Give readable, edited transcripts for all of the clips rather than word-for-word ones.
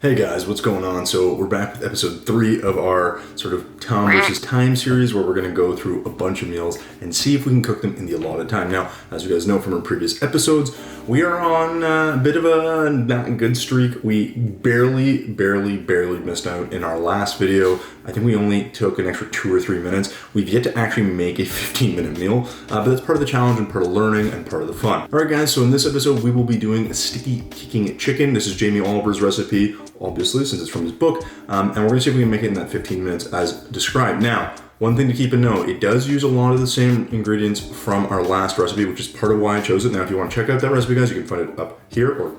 Hey guys, what's going on? So we're back with episode 3 of our sort of Tom versus Time series, where we're going to go through a bunch of meals and see if we can cook them in the allotted time. Now, as you guys know from our previous episodes, we are on a bit of a not good streak. We barely missed out in our last video. I think we only took an extra 2 or 3 minutes. We've yet to actually make a 15-minute meal, but that's part of the challenge and part of learning and part of the fun. All right, guys, so in this episode, we will be doing a sticky kicking chicken. This is Jamie Oliver's recipe, obviously, since it's from his book, and we're gonna see if we can make it in that 15 minutes as described. Now, one thing to keep in note, it does use a lot of the same ingredients from our last recipe, which is part of why I chose it. Now, if you want to check out that recipe, guys, you can find it up here or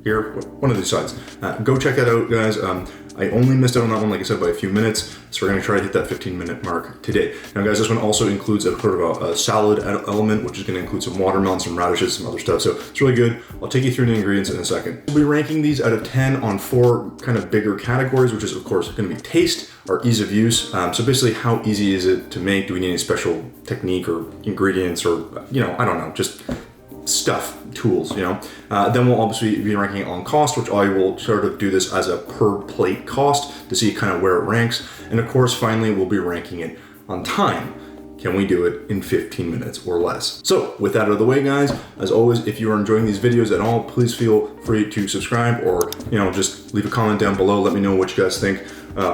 here, one of these sides. Go check that out, guys. I only missed out on that one, like I said, by a few minutes, so we're going to try to hit that 15-minute mark today. Now, guys, this one also includes a sort of a salad element, which is going to include some watermelon, some radishes, some other stuff, so it's really good. I'll take you through the ingredients in a second. We'll be ranking these out of 10 on 4 kind of bigger categories, which is, of course, going to be taste, or ease of use. So basically, how easy is it to make? Do we need any special technique or ingredients or, I don't know, just stuff, tools, Then we'll obviously be ranking it on cost, which I will sort of do this as a per plate cost to see kind of where it ranks. And of course, finally, we'll be ranking it on time. Can we do it in 15 minutes or less? So with that out of the way, guys, as always, if you are enjoying these videos at all, please feel free to subscribe or, just leave a comment down below. Let me know what you guys think.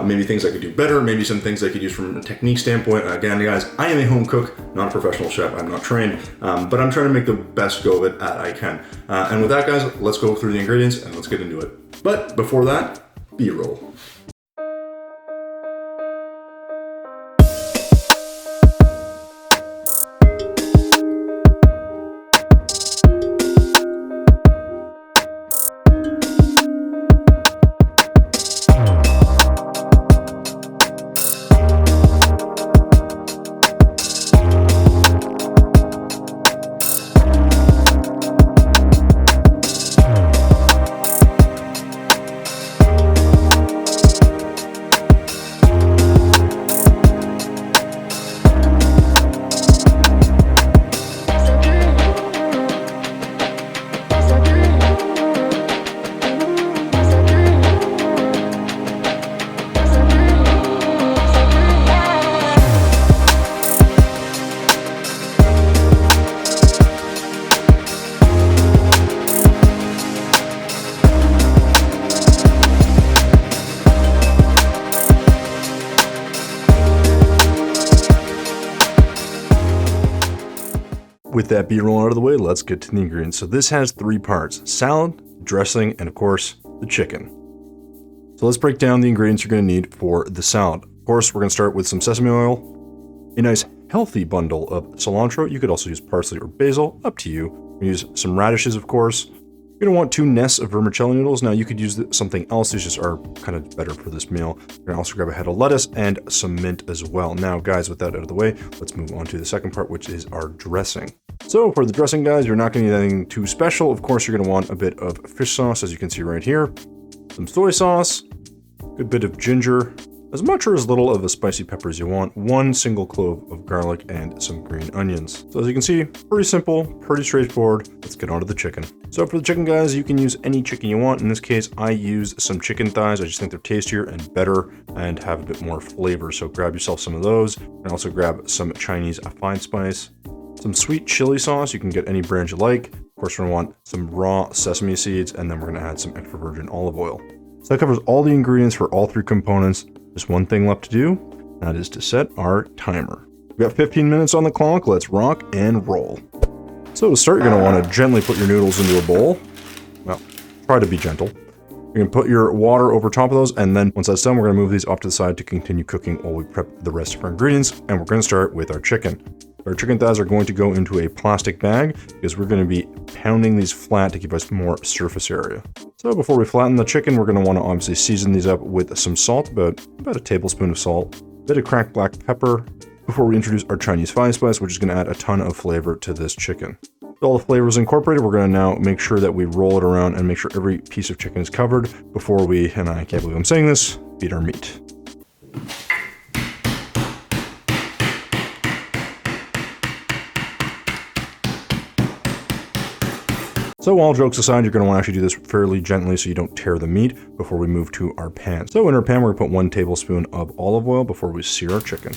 Maybe things I could do better, maybe some things I could use from a technique standpoint. Again, guys, I am a home cook, not a professional chef. I'm not trained, but I'm trying to make the best go of it that I can. And with that, guys, let's go through the ingredients and let's get into it. But before that, B-roll. With that B-roll out of the way, let's get to the ingredients. So this has 3 parts: salad, dressing, and of course, the chicken. So let's break down the ingredients you're going to need for the salad. Of course, we're going to start with some sesame oil, a nice healthy bundle of cilantro. You could also use parsley or basil, up to you. We're going to use some radishes, of course. You're going to want 2 nests of vermicelli noodles. Now, you could use something else. These just are kind of better for this meal. You're going to also grab a head of lettuce and some mint as well. Now, guys, with that out of the way, let's move on to the second part, which is our dressing. So for the dressing, guys, you're not going to need anything too special. Of course, you're going to want a bit of fish sauce, as you can see right here, some soy sauce, a good bit of ginger, as much or as little of a spicy pepper as you want, 1 single clove of garlic, and some green onions. So as you can see, pretty simple, pretty straightforward. Let's get on to the chicken. So for the chicken, guys, you can use any chicken you want. In this case, I used some chicken thighs. I just think they're tastier and better and have a bit more flavor. So grab yourself some of those, and also grab some Chinese fine spice, some sweet chili sauce. You can get any brand you like. Of course, we're going to want some raw sesame seeds, and then we're going to add some extra virgin olive oil. So that covers all the ingredients for all 3 components. Just one thing left to do, that is to set our timer. We've got 15 minutes on the clock. Let's rock and roll. So to start, you're going to want to gently put your noodles into a bowl. Well, try to be gentle. You're going to put your water over top of those, and then once that's done, we're going to move these off to the side to continue cooking while we prep the rest of our ingredients, and we're going to start with our chicken. Our chicken thighs are going to go into a plastic bag because we're going to be pounding these flat to give us more surface area. So before we flatten the chicken, we're going to want to obviously season these up with some salt, about a tablespoon of salt, a bit of cracked black pepper, before we introduce our Chinese fine spice, which is going to add a ton of flavor to this chicken. With all the flavors incorporated, we're going to now make sure that we roll it around and make sure every piece of chicken is covered before we, and I can't believe I'm saying this, beat our meat. So all jokes aside, you're going to want to actually do this fairly gently so you don't tear the meat before we move to our pan. So in our pan, we're going to put 1 tablespoon of olive oil before we sear our chicken.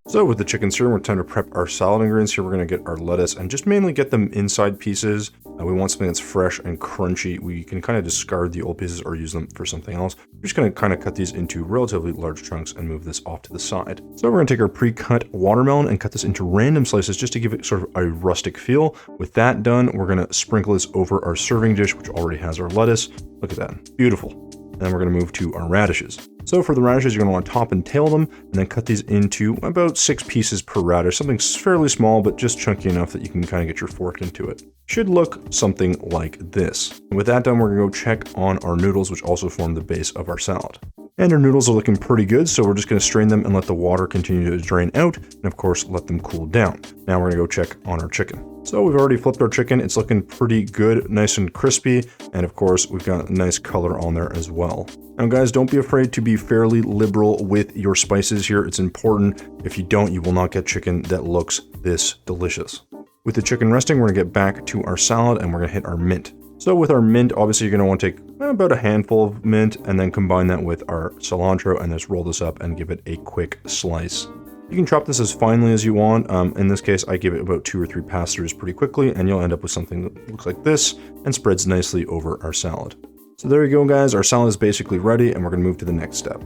So with the chicken searing, we're time to prep our salad ingredients. Here we're going to get our lettuce and just mainly get them inside pieces. We want something that's fresh and crunchy. We can kind of discard the old pieces or use them for something else. We're just going to kind of cut these into relatively large chunks and move this off to the side. So we're going to take our pre-cut watermelon and cut this into random slices just to give it sort of a rustic feel. With that done, we're going to sprinkle this over our serving dish, which already has our lettuce. Look at that. Beautiful. And then we're going to move to our radishes. So for the radishes, you're going to want to top and tail them, and then cut these into about 6 pieces per radish, something fairly small, but just chunky enough that you can kind of get your fork into it. Should look something like this. And with that done, we're going to go check on our noodles, which also form the base of our salad. And our noodles are looking pretty good, so we're just going to strain them and let the water continue to drain out, and of course, let them cool down. Now we're going to go check on our chicken. So we've already flipped our chicken. It's looking pretty good, nice and crispy, and of course, we've got a nice color on there as well. Now guys, don't be afraid to be fairly liberal with your spices here. It's important. If you don't, you will not get chicken that looks this delicious. With the chicken resting, we're going to get back to our salad and we're going to hit our mint. So with our mint, obviously you're going to want to take about a handful of mint and then combine that with our cilantro and just roll this up and give it a quick slice. You can chop this as finely as you want. In this case, I give it about 2 or 3 pass-throughs pretty quickly, and you'll end up with something that looks like this and spreads nicely over our salad. So there you go, guys. Our salad is basically ready, and we're going to move to the next step.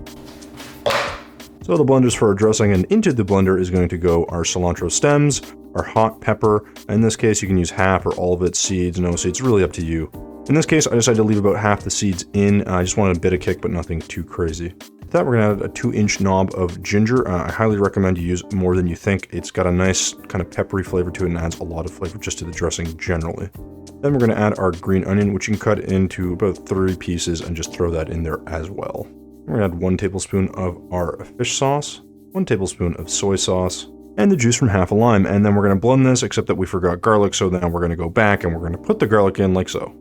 So the blender's for our dressing, and into the blender is going to go our cilantro stems, our hot pepper. In this case, you can use half or all of it, seeds, no seeds, really up to you. In this case, I decided to leave about half the seeds in. I just wanted a bit of kick, but nothing too crazy. With that, we're going to add a 2-inch knob of ginger. I highly recommend you use more than you think. It's got a nice kind of peppery flavor to it and adds a lot of flavor just to the dressing generally. Then we're going to add our green onion, which you can cut into about 3 pieces and just throw that in there as well. We're going to add 1 tablespoon of our fish sauce, 1 tablespoon of soy sauce, and the juice from half a lime. And then we're going to blend this, except that we forgot garlic, so then we're going to go back and we're going to put the garlic in like so.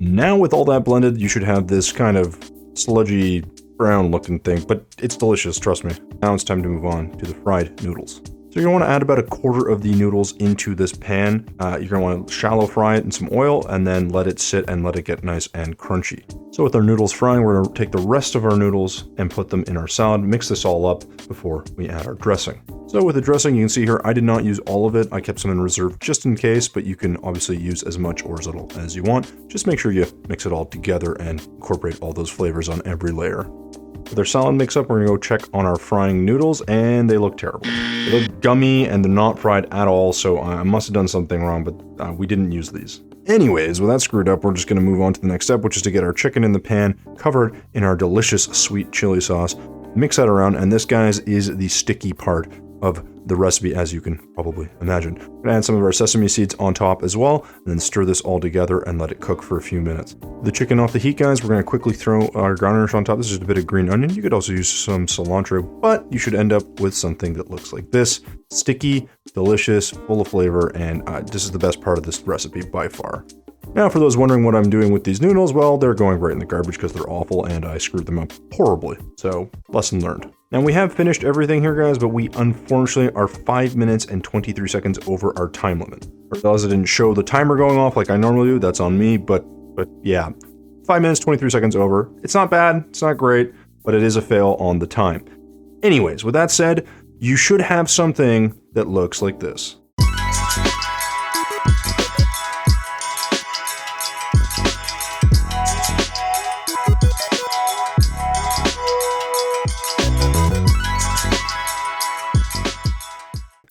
Now with all that blended, you should have this kind of sludgy brown looking thing, but it's delicious, trust me. Now it's time to move on to the fried noodles. So you're going to want to add about 1/4 of the noodles into this pan. You're going to want to shallow fry it in some oil and then let it sit and let it get nice and crunchy. So with our noodles frying, we're going to take the rest of our noodles and put them in our salad, mix this all up before we add our dressing. So with the dressing, you can see here, I did not use all of it. I kept some in reserve just in case, but you can obviously use as much or as little as you want. Just make sure you mix it all together and incorporate all those flavors on every layer. With our salad mix up, we're going to go check on our frying noodles, and they look terrible. They look gummy and they're not fried at all, so I must have done something wrong, but we didn't use these. Anyways, with that screwed up, we're just going to move on to the next step, which is to get our chicken in the pan, covered in our delicious sweet chili sauce. Mix that around, and this, guys, is the sticky part of the recipe, as you can probably imagine. We're going to add some of our sesame seeds on top as well, and then stir this all together and let it cook for a few minutes. The chicken off the heat, guys, we're going to quickly throw our garnish on top. This is just a bit of green onion. You could also use some cilantro, but you should end up with something that looks like this. Sticky, delicious, full of flavor, and this is the best part of this recipe by far. Now, for those wondering what I'm doing with these noodles, well, they're going right in the garbage because they're awful and I screwed them up horribly. So, lesson learned. Now, we have finished everything here, guys, but we unfortunately are 5 minutes and 23 seconds over our time limit. I realize I didn't show the timer going off like I normally do. That's on me, but yeah. 5 minutes, 23 seconds over. It's not bad, it's not great, but it is a fail on the time. Anyways, with that said, you should have something that looks like this.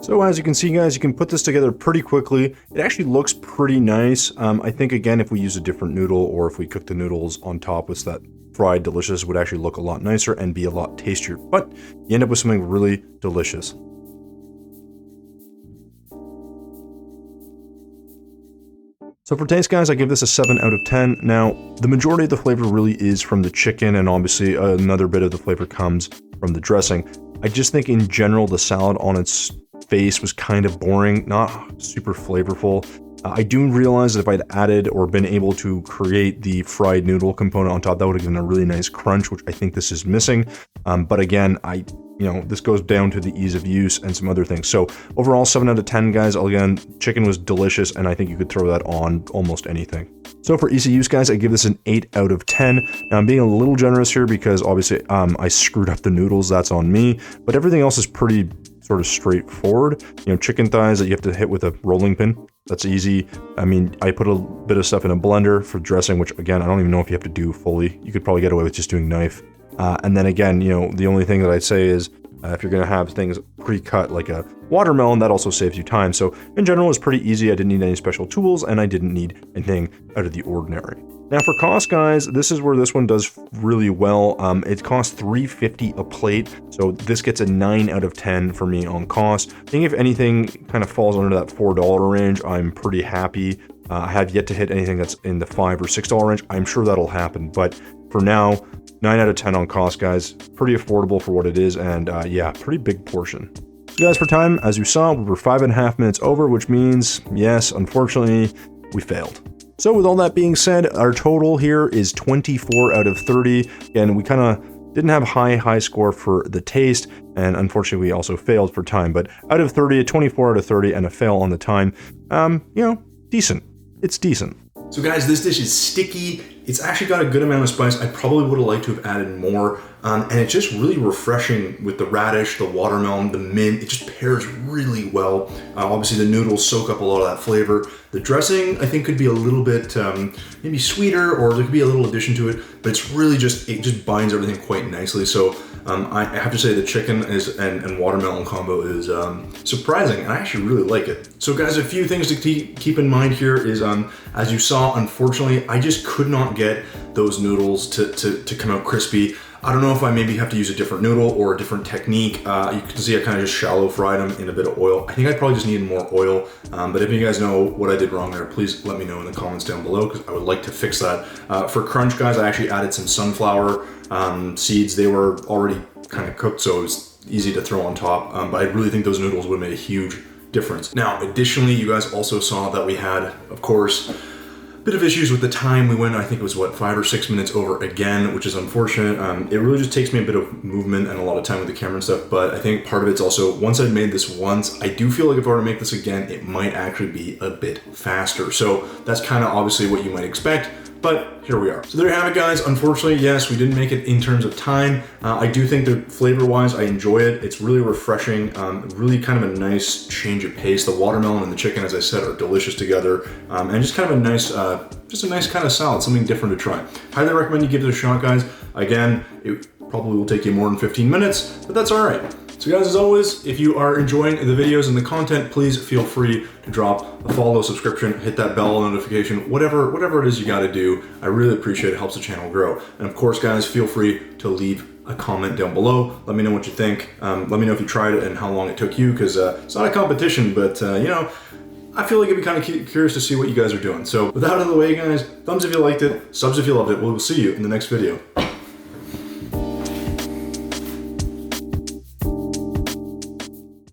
So as you can see, guys, you can put this together pretty quickly. It actually looks pretty nice. I think, again, if we use a different noodle or if we cook the noodles on top with that fried delicious, would actually look a lot nicer and be a lot tastier. But you end up with something really delicious. So for taste, guys, I give this a 7 out of 10. Now, the majority of the flavor really is from the chicken, and obviously another bit of the flavor comes from the dressing. I just think in general, the salad on its face was kind of boring, not super flavorful. I do realize that if I'd added or been able to create the fried noodle component on top, that would have given a really nice crunch, which I think this is missing. But again, this goes down to the ease of use and some other things. So overall, 7 out of 10, guys. Again, chicken was delicious, and I think you could throw that on almost anything. So for easy use, guys, I give this an 8 out of 10. Now, I'm being a little generous here because obviously I screwed up the noodles. That's on me. But everything else is pretty sort of straightforward. Chicken thighs that you have to hit with a rolling pin. That's easy. I mean, I put a bit of stuff in a blender for dressing, which again, I don't even know if you have to do fully. You could probably get away with just doing knife. And then again, the only thing that I'd say is if you're going to have things pre-cut like a watermelon, that also saves you time. So in general, it's pretty easy. I didn't need any special tools, and I didn't need anything out of the ordinary. Now for cost, guys, this is where this one does really well. It costs $3.50 a plate, so this gets a 9 out of 10 for me on cost. I think if anything kind of falls under that $4 range, I'm pretty happy. I have yet to hit anything that's in the $5 or $6 range. I'm sure that'll happen, but for now, 9 out of 10 on cost, guys. Pretty affordable for what it is, and yeah, pretty big portion. So guys, for time, as you saw, we were 5.5 minutes over, which means, yes, unfortunately, we failed. So with all that being said, our total here is 24 out of 30. Again, we kind of didn't have high score for the taste, and unfortunately we also failed for time. But out of 30, a 24 out of 30, and a fail on the time, decent. It's decent. So guys, this dish is sticky. It's actually got a good amount of spice. I probably would have liked to have added more. And it's just really refreshing with the radish, the watermelon, the mint. It just pairs really well. Obviously the noodles soak up a lot of that flavor. The dressing, I think, could be a little bit maybe sweeter, or there could be a little addition to it, but it's really it just binds everything quite nicely. So I have to say the chicken and watermelon combo is surprising, and I actually really like it. So guys, a few things to keep in mind here is, as you saw, unfortunately, I just could not get those noodles to come out crispy. I don't know if I maybe have to use a different noodle or a different technique. You can see I kind of just shallow fried them in a bit of oil. I think I probably just needed more oil, but if you guys know what I did wrong there, please let me know in the comments down below, because I would like to fix that. For crunch, guys, I actually added some sunflower seeds. They were already kind of cooked, so it was easy to throw on top, but I really think those noodles would have made a huge difference. Now, additionally, you guys also saw that we had, of course, bit of issues with the time. We went, I think it was 5 or 6 minutes over again, which is unfortunate. It really just takes me a bit of movement and a lot of time with the camera and stuff, but I think part of it's also, once I've made this once, I do feel like if I were to make this again, it might actually be a bit faster. So that's kind of obviously what you might expect, but here we are. So there you have it, guys. Unfortunately, yes, we didn't make it in terms of time. I do think that flavor-wise, I enjoy it. It's really refreshing, really kind of a nice change of pace. The watermelon and the chicken, as I said, are delicious together, and just kind of a nice, kind of salad, something different to try. Highly recommend you give it a shot, guys. Again, it probably will take you more than 15 minutes, but that's all right. So guys, as always, if you are enjoying the videos and the content, please feel free to drop a follow, subscription, hit that bell notification, whatever it is you got to do. I really appreciate it. It helps the channel grow. And of course, guys, feel free to leave a comment down below. Let me know what you think. Let me know if you tried it and how long it took you, because it's not a competition, but I feel like it'd be kind of curious to see what you guys are doing. So with that out of the way, guys, thumbs if you liked it, subs if you loved it. We'll see you in the next video.